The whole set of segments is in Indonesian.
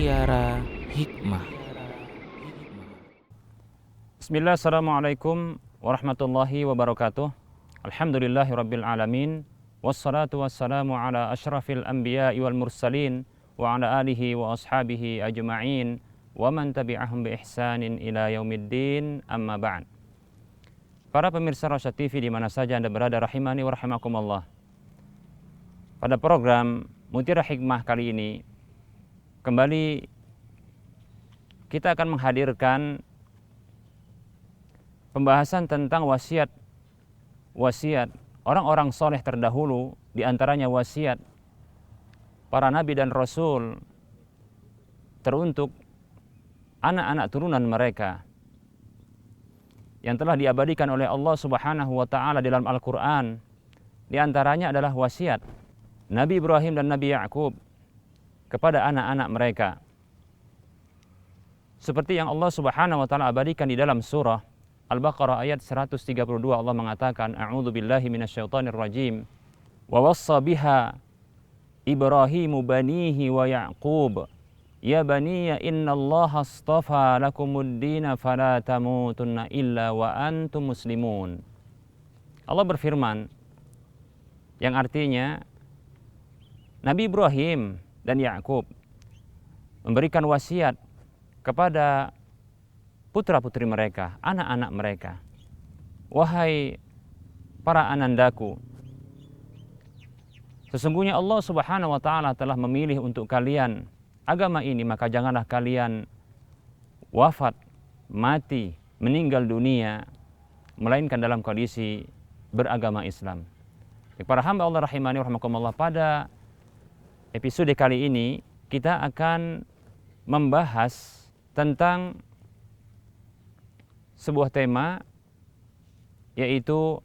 Mutiara Hikmah. Bismillah, assalamualaikum warahmatullahi wabarakatuh. Alhamdulillahirabbil alamin. Wassalatu wassalamu ala asyrafil anbiya'i wal mursalin wa ala alihi wa ashabihi ajma'in wa man tabi'ahum bi ihsanin ila yaumiddin, amma ba'd. Para pemirsa Rosyad TV di mana saja Anda berada, rahimani wa rahimakumullah. Pada program Mutiara Hikmah kali ini kembali kita akan menghadirkan pembahasan tentang wasiat orang-orang soleh terdahulu, di antaranya wasiat para nabi dan rasul teruntuk anak-anak turunan mereka yang telah diabadikan oleh Allah Subhanahu wa taala dalam Al-Qur'an. Di antaranya adalah wasiat Nabi Ibrahim dan Nabi Ya'qub kepada anak-anak mereka. Seperti yang Allah Subhanahu wa taala abadikan di dalam surah Al-Baqarah ayat 132, Allah mengatakan, A'udzu billahi minasyaitonir rajim. Wa wassa biha Ibrahimu banihi wa Ya'qub. Ya baniya innallaha astafa lakumud dina fala tamutunna illa wa antum muslimun. Allah berfirman yang artinya Nabi Ibrahim dan Ya'qub memberikan wasiat kepada putra-putri mereka, anak-anak mereka. Wahai para anandaku, sesungguhnya Allah Subhanahu wa taala telah memilih untuk kalian agama ini, maka janganlah kalian wafat, mati, meninggal dunia melainkan dalam kondisi beragama Islam. Para hamba Allah rahimani wa rahimakumullah, pada episode kali ini kita akan membahas tentang sebuah tema, yaitu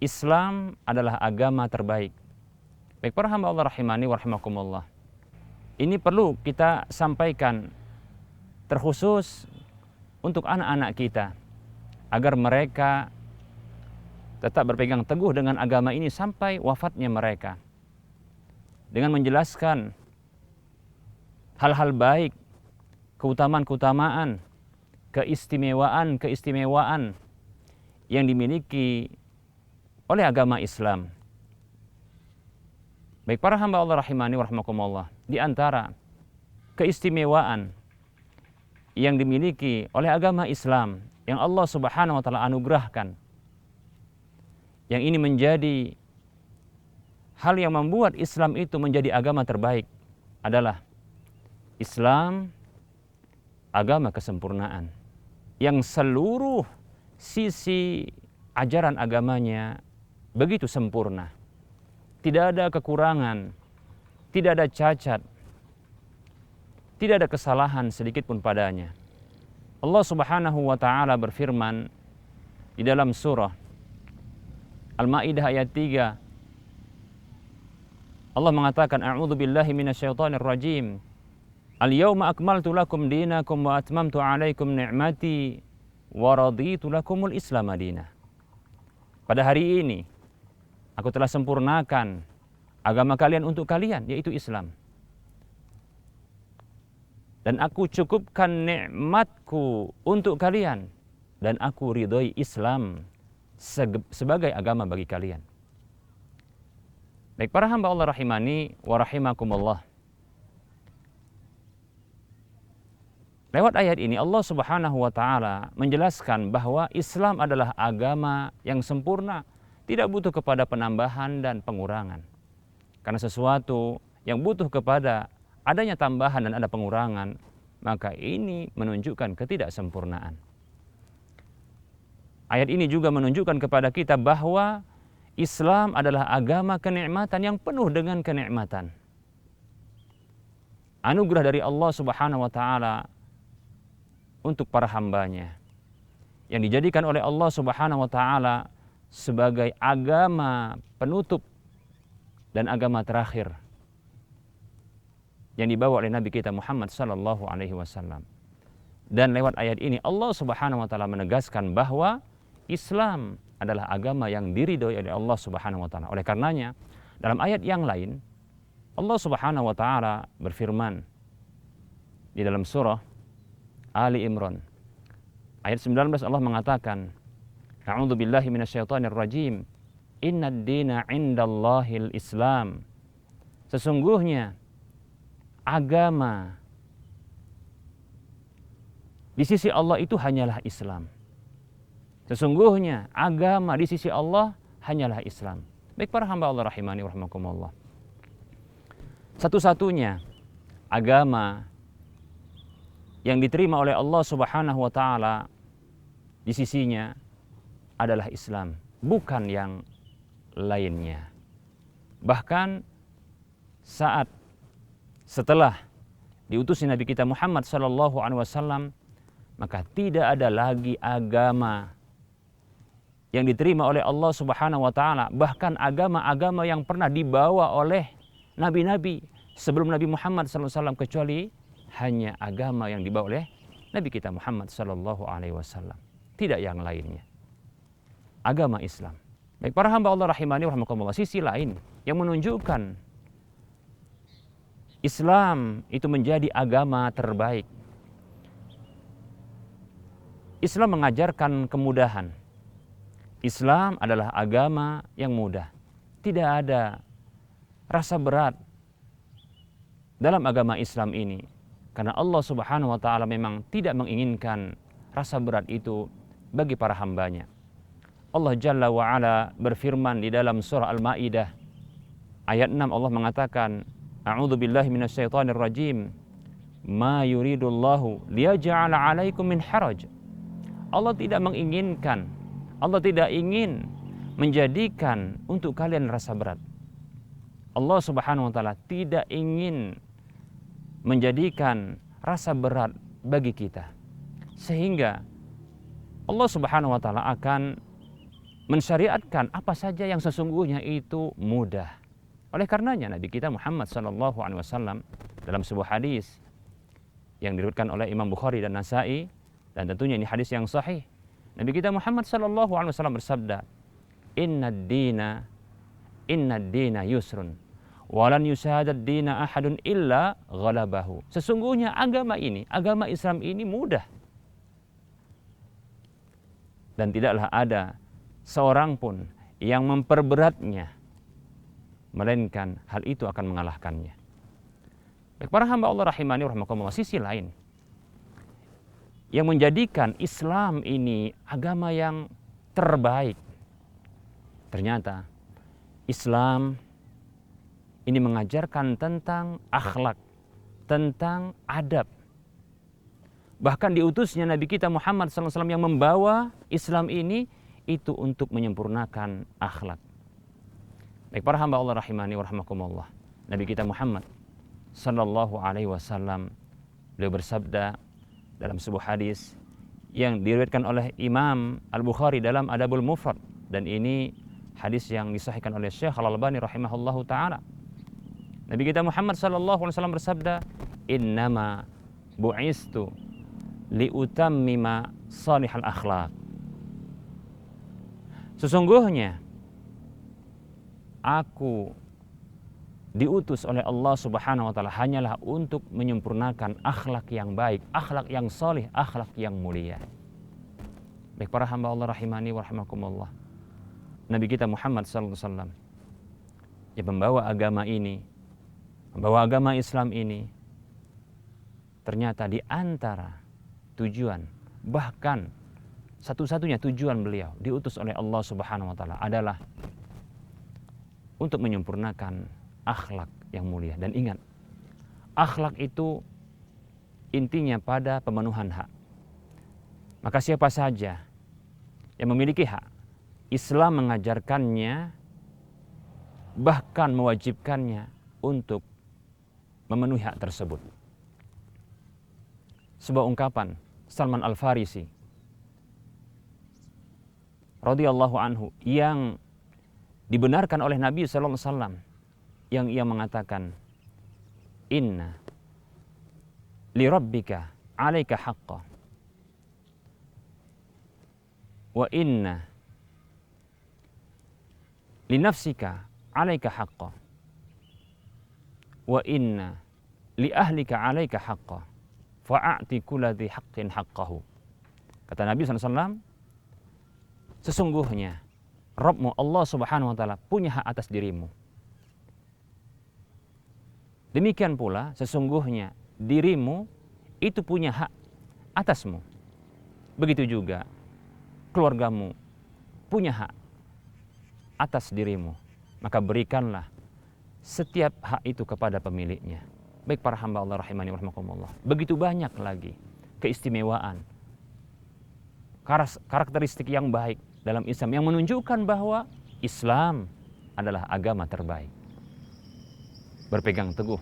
Islam adalah agama terbaik. Baik para hamba Allah rahimani wa rahimakumullah, ini perlu kita sampaikan terkhusus untuk anak-anak kita agar mereka tetap berpegang teguh dengan agama ini sampai wafatnya mereka, dengan menjelaskan hal-hal baik, keutamaan-keutamaan, keistimewaan yang dimiliki oleh agama Islam. Baik para hamba Allah rahimani wa rahimakumullah, di antara keistimewaan yang dimiliki oleh agama Islam yang Allah Subhanahu wa taala anugerahkan, yang ini menjadi hal yang membuat Islam itu menjadi agama terbaik, adalah Islam agama kesempurnaan, yang seluruh sisi ajaran agamanya begitu sempurna. Tidak ada kekurangan, tidak ada cacat, tidak ada kesalahan sedikit pun padanya. Allah Subhanahu wa taala berfirman di dalam surah Al-Maidah ayat 3. Allah mengatakan, A'udzu billahi minasyaitonir rajim. Al-yawma akmaltu lakum dinakum wa atmamtu 'alaikum ni'mati wa raditu lakumul Islam madinah. Pada hari ini aku telah sempurnakan agama kalian untuk kalian, yaitu Islam. Dan aku cukupkan nikmatku untuk kalian, dan aku ridhoi Islam sebagai agama bagi kalian. Baik para hamba Allah rahimani wa rahimakumullah, lewat ayat ini Allah Subhanahu wa taala menjelaskan bahwa Islam adalah agama yang sempurna, tidak butuh kepada penambahan dan pengurangan. Karena sesuatu yang butuh kepada adanya tambahan dan ada pengurangan, maka ini menunjukkan ketidaksempurnaan. Ayat ini juga menunjukkan kepada kita bahwa Islam adalah agama kenikmatan yang penuh dengan kenikmatan. Anugerah dari Allah Subhanahu wa taala untuk para hambanya, yang dijadikan oleh Allah Subhanahu wa taala sebagai agama penutup dan agama terakhir yang dibawa oleh Nabi kita Muhammad sallallahu alaihi wasallam. Dan lewat ayat ini Allah Subhanahu wa taala menegaskan bahwa Islam adalah agama yang diridhoi oleh Allah Subhanahu wa taala. Oleh karenanya, dalam ayat yang lain Allah Subhanahu wa taala berfirman, di dalam surah Ali Imran ayat 19 Allah mengatakan, A'udzu billahi minasyaitonir rajim. Innad dina 'indallahil Islam. Sesungguhnya agama di sisi Allah itu hanyalah Islam. Sesungguhnya agama di sisi Allah hanyalah Islam. Baik para hamba Allah rahimani wa rahimakumullah. Satu-satunya agama yang diterima oleh Allah Subhanahu wa taala di sisinya adalah Islam, bukan yang lainnya. Bahkan saat setelah diutusnya Nabi kita Muhammad sallallahu alaihi wasallam, maka tidak ada lagi agama yang diterima oleh Allah Subhanahu wa taala, bahkan agama-agama yang pernah dibawa oleh nabi-nabi sebelum Nabi Muhammad sallallahu alaihi wasallam, kecuali hanya agama yang dibawa oleh Nabi kita Muhammad sallallahu alaihi wasallam, tidak yang lainnya. Agama Islam. Baik para hamba Allah rahimani wa rahimakumullah, sisi lain yang menunjukkan Islam itu menjadi agama terbaik. Islam mengajarkan kemudahan. Islam adalah agama yang mudah. Tidak ada rasa berat dalam agama Islam ini. Karena Allah Subhanahu wa taala memang tidak menginginkan rasa berat itu bagi para hambanya. Allah Jalla wa Ala berfirman di dalam surah Al-Maidah ayat 6, Allah mengatakan, A'udzu billahi minasyaitonir rajim. Ma yuridullahu liyaj'ala 'alaikum min haraj. Allah tidak menginginkan, Allah tidak ingin menjadikan untuk kalian rasa berat. Allah Subhanahu wa taala tidak ingin menjadikan rasa berat bagi kita. Sehingga Allah Subhanahu wa taala akan mensyariatkan apa saja yang sesungguhnya itu mudah. Oleh karenanya Nabi kita Muhammad sallallahu alaihi wasallam dalam sebuah hadis yang diriwayatkan oleh Imam Bukhari dan Nasa'i, dan tentunya ini hadis yang sahih, Nabi kita Muhammad sallallahu alaihi wasallam bersabda, Innad dina yusrun walan yusadad dina ahadun illa ghalabahu. Sesungguhnya agama ini, agama Islam ini mudah, dan tidaklah ada seorang pun yang memperberatnya, melainkan hal itu akan mengalahkannya. Baik para hamba Allah rahimani wa rahimakumullah, sisi lain yang menjadikan Islam ini agama yang terbaik, ternyata Islam ini mengajarkan tentang akhlak, tentang adab. Bahkan diutusnya Nabi kita Muhammad SAW yang membawa Islam ini itu untuk menyempurnakan akhlak. Baik para hamba Allah rahimani wa rahimakumullah, Nabi kita Muhammad sallallahu alaihi wasallam beliau bersabda dalam sebuah hadis yang diriwayatkan oleh Imam Al-Bukhari dalam Adabul Mufrad, dan ini hadis yang disahihkan oleh Syekh Al-Albani rahimahullahu taala. Nabi kita Muhammad sallallahu alaihi wasallam bersabda, "Innama bu'istu liutammima salihal akhlaq." Sesungguhnya aku diutus oleh Allah Subhanahu wa taala hanyalah untuk menyempurnakan akhlak yang baik, akhlak yang salih, akhlak yang mulia. Baik para hamba Allah rahimani wa rahimakumullah, Nabi kita Muhammad sallallahu alaihi wasallam yang membawa agama ini, membawa agama Islam ini, ternyata di antara tujuan, bahkan satu-satunya tujuan beliau diutus oleh Allah Subhanahu wa taala adalah untuk menyempurnakan akhlak yang mulia. Dan ingat, akhlak itu intinya pada pemenuhan hak. Maka siapa saja yang memiliki hak, Islam mengajarkannya, bahkan mewajibkannya untuk memenuhi hak tersebut. Sebuah ungkapan Salman Al-Farisi radhiyallahu anhu yang dibenarkan oleh Nabi sallallahu alaihi wasallam, yang ia mengatakan, "Inna li rabbika 'alaika haqqan wa inna li nafsika 'alaika haqqan wa inna li ahlika 'alaika haqqan fa'ati kulladzi haqqin haqqahu. Kata Nabi SAW, sesungguhnya Rabbmu Allah Subhanahu wa taala punya hak atas dirimu. Demikian pula sesungguhnya dirimu itu punya hak atasmu. Begitu juga keluargamu punya hak atas dirimu. Maka berikanlah setiap hak itu kepada pemiliknya. Baik para hamba Allah rahimani wa rahimakumullah. Begitu banyak lagi keistimewaan, karakteristik yang baik dalam Islam yang menunjukkan bahwa Islam adalah agama terbaik. Berpegang teguh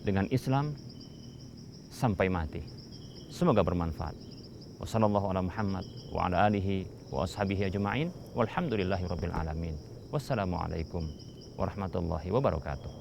dengan Islam sampai mati. Semoga bermanfaat. Wassallallahu ala Muhammad wa ala alihi wa ashabihi ajma'in walhamdulillahi rabbil alamin. Wassalamualaikum warahmatullahi wabarakatuh.